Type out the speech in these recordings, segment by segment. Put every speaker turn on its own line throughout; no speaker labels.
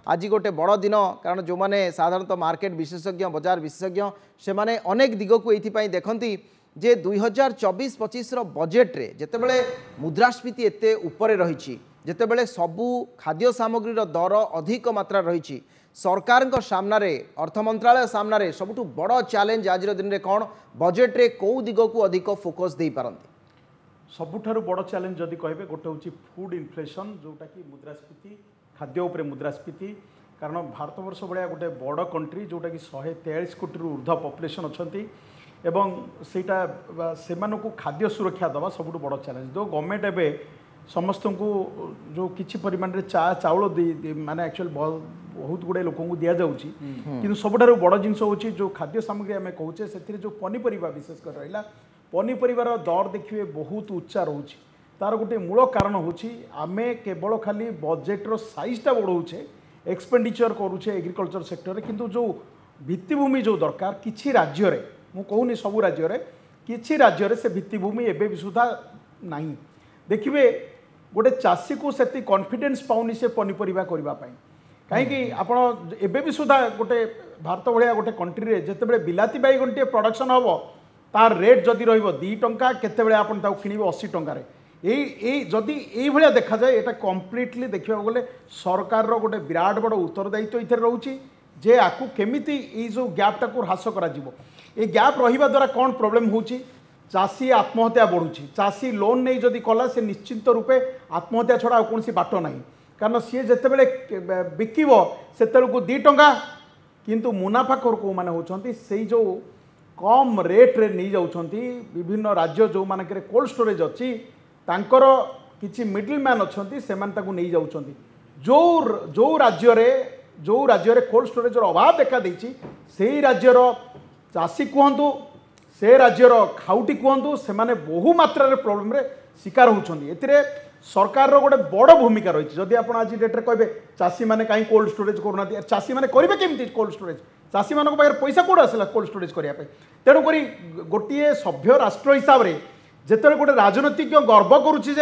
आज गोटे बड़ दिन कारण जो मैंने साधारणतः मार्केट विशेषज्ञ बजार विशेषज्ञ से माने अनेक दिग को ये देखती जे 2024-25 बजेट रे जेतेबेले मुद्रास्फीति एते ऊपर रही जेतेबेले सबू खाद्य सामग्री दर अधिक मात्रा रही सरकार सामने अर्थ मंत्रालय सामने सबुठ बड़ चैलेंज आज दिन में कौन बजेट रे कौ दिग को अधिक फोकस दे पारंती
सबुठारु बड़ चैलेंज जदि कहे गोटे हूँ फूड इनफ्लेशन जोटा कि मुद्रास्फीति खाद्य उपर मुद्रास्फीति कारण भारत वर्ष भाया गोटे बड़ कंट्री जोटा कि 143 कोटी ऊर्ध्व पॉपुलेशन अच्छा एवं सेटा सेमानकु खाद्य सुरक्षा दवा सबुठ बड़ चैलेंज दो गवर्नमेंट एबे समस्त को जो किछि परिमाण रे चाउल माने एक्चुअल बहुत गुड़े लोक दि जाऊँगी कि सबुठारु बड़ जिनस होची जो खाद्य सामग्री आम कहूचे से जो पनीपरिया विशेषकर रहा पनीपरिवार दर देखिए बहुत उच्चा रोचे तार गोटे मूल कारण होची आमे केवल खाली बजेट्र साइजटा बढ़ाऊे एक्सपेंडिचर करुचे एग्रिकल्चर सेक्टर किंतु जो भित्तिभूमि जो दरकार किछि राज्य रे मु कहूनी सबू राज्य रे किछि राज्य रे से भित्तिभूमि एबे भी सुधा नहीं देखिए गोटे चाषी को सेति कॉन्फिडेंस पाउनी से पनीपरिया करबा पई कहीं आपण एबे भी सुधा गोटे भारत भाया गोटे कंट्री रे जेतेबेले बिलाती बैगन प्रोडक्शन हम तार रेट जदि रहिबो 2 टंका केतेबेले आपण ताऊ किनिबो 80 टंका जदि ये देखा जाए यहाँ कम्प्लीटली देखा गले सरकार गोटे विराट बड़ उत्तरदायित्व ये रोचे जे आपको केमिति जो गैपटा को ह्रास कर गैप रहा द्वारा कौन प्रोब्लेम होची चाषी आत्महत्या बढ़ुची चाषी लोन नहीं जदि कला से निश्चिंत रूपे आत्महत्या छड़ा कौन बाट ना कारण सी जिते बिकब से 2 टंका किंतु मुनाफाखोर कौ मैंने होती से जो कम रेट रे नहीं जाउछंती विभिन्न राज्य जो मानक कोल्ड स्टोरेज अच्छी तांकर किछि मिडिल मैन अच्छी से नहीं जाउछंती जो राज्य रे कोल्ड स्टोरेज अभाव देखा देछि से राज्यर चाषी कहतु से राज्यर खाउटी कहतु से माने बहु मात्रा रे प्रॉब्लम रे शिकार होउछंती एतिरे सरकार रो गोटे बड़ भूमिका रही जदि आप आज डेट्रे कहे चाषी मैंने कहीं कोल्ड स्टोरेज करना चाषी मैंने करेंगे केमती कोल्ड स्टोरेज चाषी मान पाखे पैसा कौट आसला कोल्ड स्टोरेज करने तेणुक गोटे सभ्य राष्ट्र हिसाब से जिते गोटे राजनीतिज्ञ गर्व करुच्ची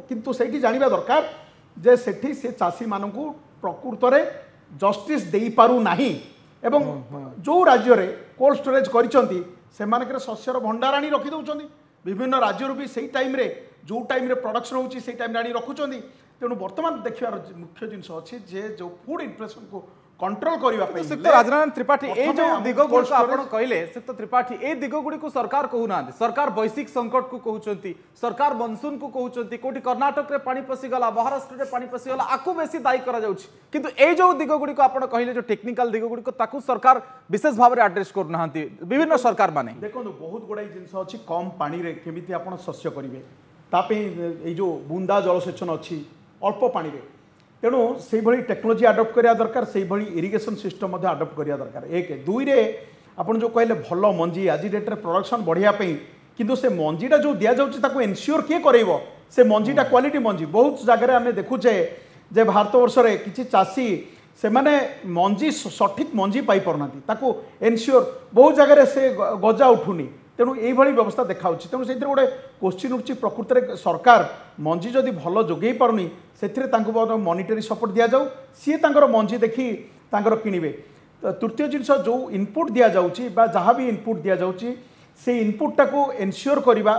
किंतु सेठी जानिबा दरकार जे सेठी से चाषी मानक प्रकृत में जस्टिस दे पारु नाही एवं जो राज्य रे कोल्ड स्टोरेज करिसंती सेमानकर शस्यर भंडार आनी रखी दउचंती विभिन्न राज्य भी सही टाइम रे जो टाइम रे प्रोडक्शन होची से टाइम आनी रखुचंती तेणु वर्तमान देखिबार मुख्य जिनस अछि जे जो फूड इन्फ्लेशन को कंट्रोल करबा पई
श्रीयुक्त राजनारायण त्रिपाठी ए जो दिग गुड़िक आपण कहले श्रीयुक्त त्रिपाठी ए दिग गुड़िक सरकार कहूना सरकार वैश्विक संकट को कहउचंती सरकार मनसून को कहउचंती कोटी कर्नाटक रे पानी पसिगला महाराष्ट्र रे पानी पसिगला आकु बेसी दायी करा जाउछि किंतु ए जो दिग गुड़िक आपण कहले जो टेक्निकल दिग गुड़िक ताकू सरकार विशेष भाव रे एड्रेस करनाहांती विभिन्न सरकार माने देखो
बहुत गुडा जिनस अछि कम पानी रे केमिति आपण शस्य करिवे तापे ए जो बूंदा जलसेचन अछि अल्प पानी रे तेणु से भली टेक्नोलोजी आडप्ट करिया दरकार से भली इरिगेशन सिस्टम मध्य आडप्ट करिया दरकार एक दुई रे आपण जो कहले भल मंजी आज डेट रे प्रोडक्शन बढ़िया पई किंतु से मंजीटा जो दिया जाउची ताको एनश्योर किए करइबो से मंजीटा क्वालिटी मंजी बहुत जगह आमे देखुचे जे भारत वर्ष रे किछि चाषी से माने मंजी सठिक मंजी पाई परनाती ताको एनश्योर बहुत जगह से गजा उठुनी तेणु ये व्यवस्था देखा तेणु से गोटे क्वेश्चन उठी प्रकृत में सरकार मंजी जदि भल जोगे पारुनी से मॉनिटरी सपोर्ट दि जाऊ सी मंजी देखी किणवे तृतीय जिनस जो इनपुट दि जाऊँगी जहाँ भी इनपुट दि जाऊँगी से इनपुटा को एनश्योर करवा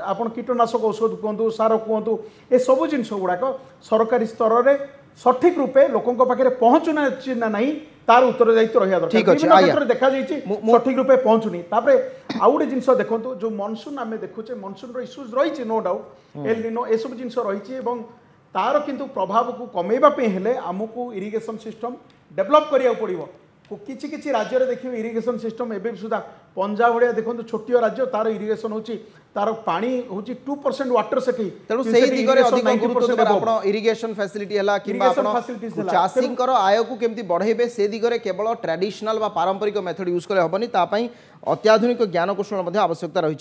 आपन कीटनाशक औषध कहतु सार कहतु ए सबू जिनस गुड़ाक सरकारी स्तर में सठिक रूपे लोकों पाखे पहुँचुना ना नहीं तार उत्तरदायित्व रहा दरकार देखा सठिक रूपे पहुँचुनी आउ गोटे जिनस देखो जो मनसून आम देखुचे मनसून इश्यूज रही नो डाउट एल निनो ए सब जिनस रही तार किंतु प्रभाव को कमेवाई हेले आमको इरिगेशन सिस्टम डेभलप करिया पड़ो किछि किछि राज्य रे देखिए इरिगेशन सिस्टम एबे सुधा पंजाब भलिया देखो छोटिया राज्य तार इरिगेशन होची तार पानी होची 2% वाटर सेठी
तेणु सेही दिगरे अधिक गुरुत्व देबा आपण इरिगेशन फैसिलिटी हला किबा आपण चाषींकर आय को केमती बढ़ाइबे से दिगरे केवल ट्रेडिशनल बा पारंपरिक मेथड यूज करे हबनी ता पई अत्याधुनिक ज्ञान कौशल मध्ये आवश्यकता रही।